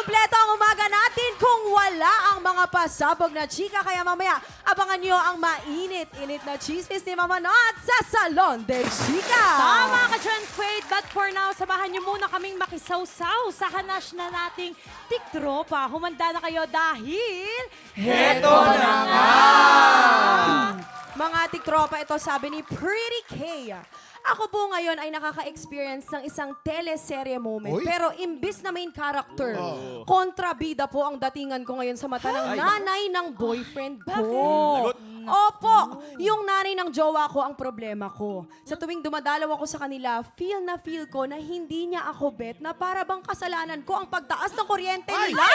kumpleto ang umaga natin kung wala ang mga pasabog na chika. Kaya mamaya, abangan nyo ang mainit-init na chismis ni Mama Not sa Salon de Chika. Tama ka dyan, Quaid. But for now, samahan niyo muna kaming makisawsaw sa hanash na nating tiktropa. Humanda na kayo dahil... Heto na nga! Mga tiktropa, ito sabi ni Pretty K. Ako po ngayon ay nakaka-experience ng isang teleserye moment. Uy. Pero imbis na main character, kontrabida po ang datingan ko ngayon sa mata ng nanay ng boyfriend ko. Opo, yung nanay ng jowa ko ang problema ko. Sa tuwing dumadalaw ako sa kanila, feel ko na hindi niya ako bet na para bang kasalanan ko ang pagtaas ng kuryente nila.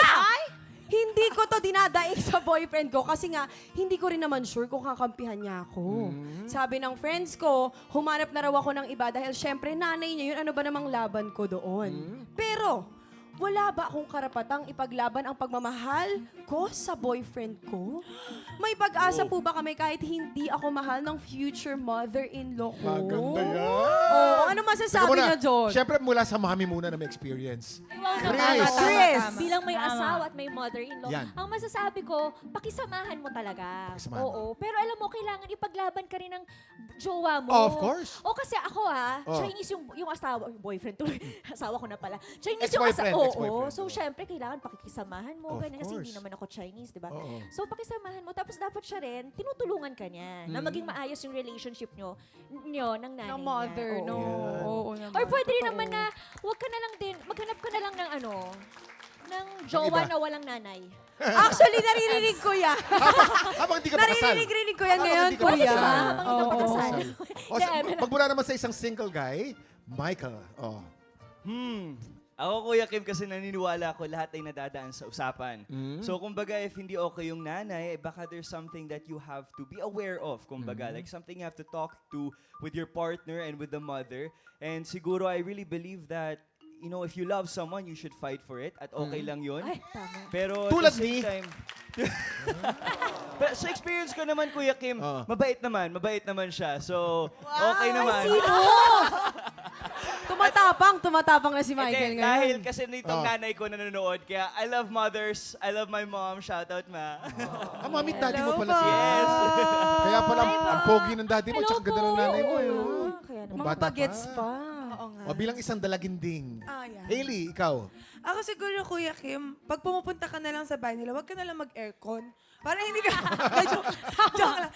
Hindi ko to dinadaig sa boyfriend ko kasi nga, hindi ko rin naman sure kung kakampihan niya ako. Sabi ng friends ko, humanap na raw ako ng iba dahil syempre nanay niya yun, ano ba namang laban ko doon. Pero, wala ba akong karapatang ipaglaban ang pagmamahal ko sa boyfriend ko? May pag-asa po ba kami kahit hindi ako mahal ng future mother-in-law ko? Maganda yan. Oo, ano masasabi niyo, John? Siyempre mula sa mami muna na may experience. Wow, Chris. Chris. Bilang may asawa at may mother-in-law, Yan. ang masasabi ko, pakisamahan mo talaga. Pakisamahan. Oo. Pero alam mo, kailangan ipaglaban ka rin ng jowa mo. Of course. O kasi ako Chinese yung asawa, yung boyfriend tuloy. Asawa ko na pala. Chinese yung Ex-boyfriend, asawa. Oo. ex-boyfriend. So, syempre, kailangan pakikisamahan mo. Of Ganyan, kasi hindi course. naman ako Chinese, di ba? Oo. So, pakisamahan mo. Tapos, dapat siya rin, tinutulungan ka niya na maging maayos yung relationship nyo ng nanay Ng mother, niya. no? Oo. Oo naman. Or pwede rin Totoo. naman na, wag ka na lang din, maghanap ka na lang ng jowa iba. na walang nanay. Actually, naririnig ko yan. Habang hindi ka pakasal. Naririnig ko yan Habang ngayon, hindi ka kuya. pakasal. Habang hindi ka Oo. pakasal. Magmula naman sa isang single guy, Michael. Oh. Ako, Kuya Kim, kasi naniniwala ko lahat ay nadadaan sa usapan. So, kumbaga, if hindi okay yung nanay, baka there's something that you have to be aware of. Kumbaga, like something you have to talk to with your partner and with the mother. And siguro, I really believe that, you know, if you love someone, you should fight for it. At okay lang yun. Ay, tama. Pero Tulad at the ni? same time... Pero sa experience ko naman, Kuya Kim, mabait naman siya. So, okay naman. Tumatapang na si Michael Hindi, dahil ngayon. kasi nitong nanay ko na nanonood, kaya I love mothers, I love my mom, shout out ma. Mami at daddy mo pala po. siya. Yes. Kaya pala ang pogi ng daddy mo, Hello tsaka ganda ng po. nanay mo. Kaya naman. Ang Mga bata bagets pa. Oo nga. O bilang isang dalaginding. Yan. Hailey, ikaw. Ako siguro, Kuya Kim, pag pumupunta ka na lang sa bahay nila, huwag ka na lang mag-aircon. Para hindi ka... joke lang.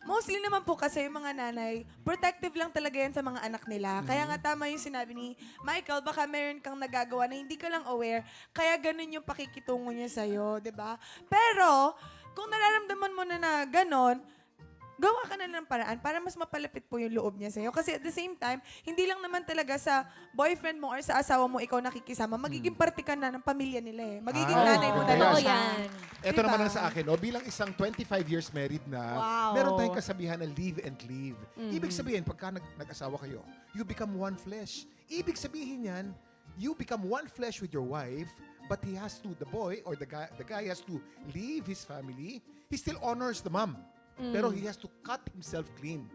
Mostly naman po kasi yung mga nanay, protective lang talaga yan sa mga anak nila. Kaya nga tama yung sinabi ni Michael, baka meron kang nagagawa na hindi ka lang aware, kaya ganun yung pakikitungo niya sa'yo, di ba? Pero, kung nararamdaman mo na ganon, gawa ka na ng paraan para mas mapalapit po yung loob niya sa'yo. Kasi at the same time, hindi lang naman talaga sa boyfriend mo or sa asawa mo ikaw nakikisama. Magiging parte ka na ng pamilya nila eh. Magiging nanay mo na Totoo Ayan. yan. Ito Diba? naman ang sa akin, bilang isang 25 years married na, meron tayong kasabihan na live and live. Ibig sabihin, pagka nag-asawa kayo, you become one flesh. Ibig sabihin yan, you become one flesh with your wife, but he has to, the boy or the guy has to leave his family. He still honors the mom. Pero he has to cut himself clean.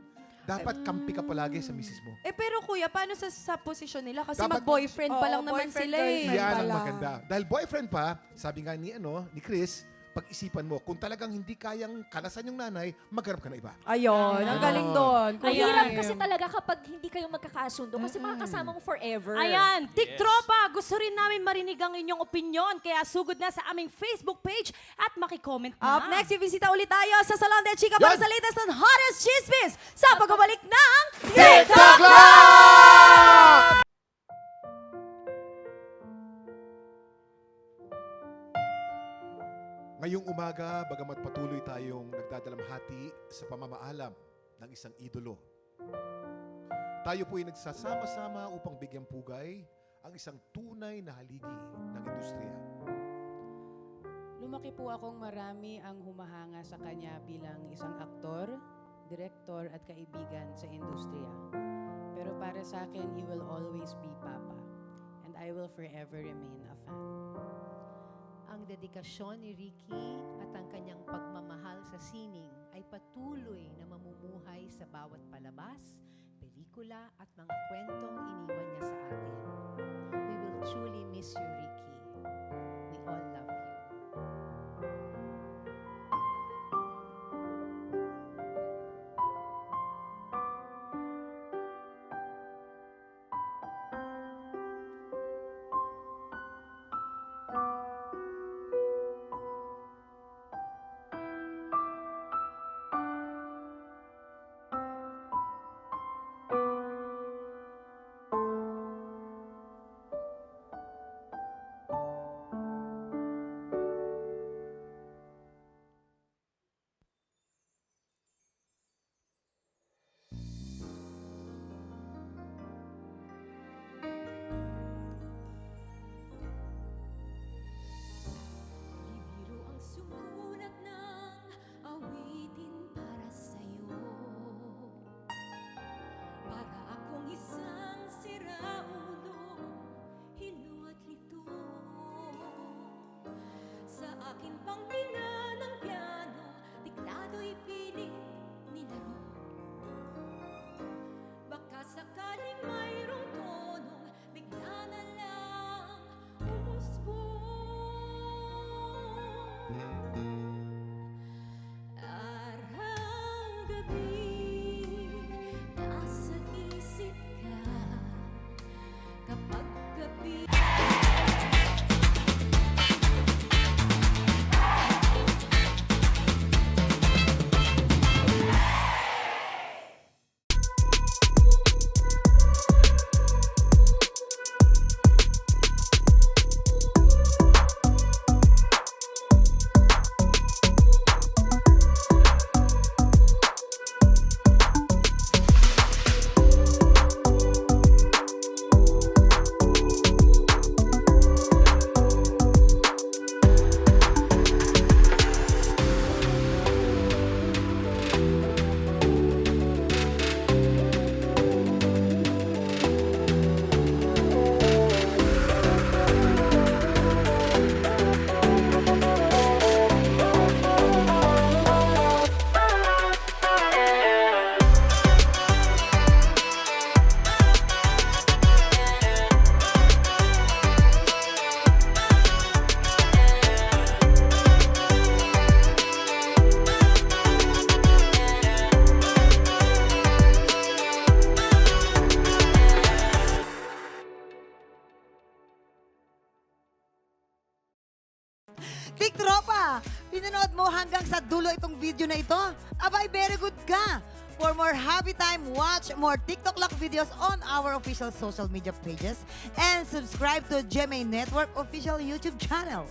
Dapat kampi ka palagi sa misis mo. Pero kuya, paano sa posisyon nila? Kasi Dapat- mag-boyfriend pa Oo, lang naman boyfriend, sila eh. girlfriend. Yan ang pala. maganda. Dahil boyfriend pa, sabi nga ni Chris, pag-isipan mo, kung talagang hindi kayang kalasan yung nanay, maghanap ka na iba. Ayun, ang galing doon. Ang hirap kasi talaga kapag hindi kayo magkakasundo kasi makakasama mo forever. Ayan, Tiktropa, gusto rin namin marinig ang inyong opinion. Kaya sugod na sa aming Facebook page at makicomment na. Up next, bibisita ulit tayo sa Salon de Chika para Yan. sa latest and hottest chismis sa pagbabalik ng TikTok Live! Ngayong umaga, bagamat patuloy tayong nagdadalamhati sa pamamaalam ng isang idolo, tayo po ay nagsasama-sama upang bigyang pugay ang isang tunay na haligi ng industriya. Lumaki po akong marami ang humahanga sa kanya bilang isang aktor, direktor at kaibigan sa industriya. Pero para sa akin, he will always be Papa. And I will forever remain a fan. Ang dedikasyon ni Ricky at ang kanyang pagmamahal sa sining ay patuloy na mamumuhay sa bawat palabas, pelikula at mga kwentong iniwan niya sa atin. We will truly miss you, Ricky. akin pang ina ng piano, tiklado'y pilit nilaro. Baka sakaling mayroong tono, bigla na lang araw-gabi, nasa isip ka. Kapag gabi Tiktropa, pinanood mo hanggang sa dulo itong video na ito? Abay, very good ka! For more happy time, watch more TikTok Lock videos on our official social media pages and subscribe to GMA Network official YouTube channel.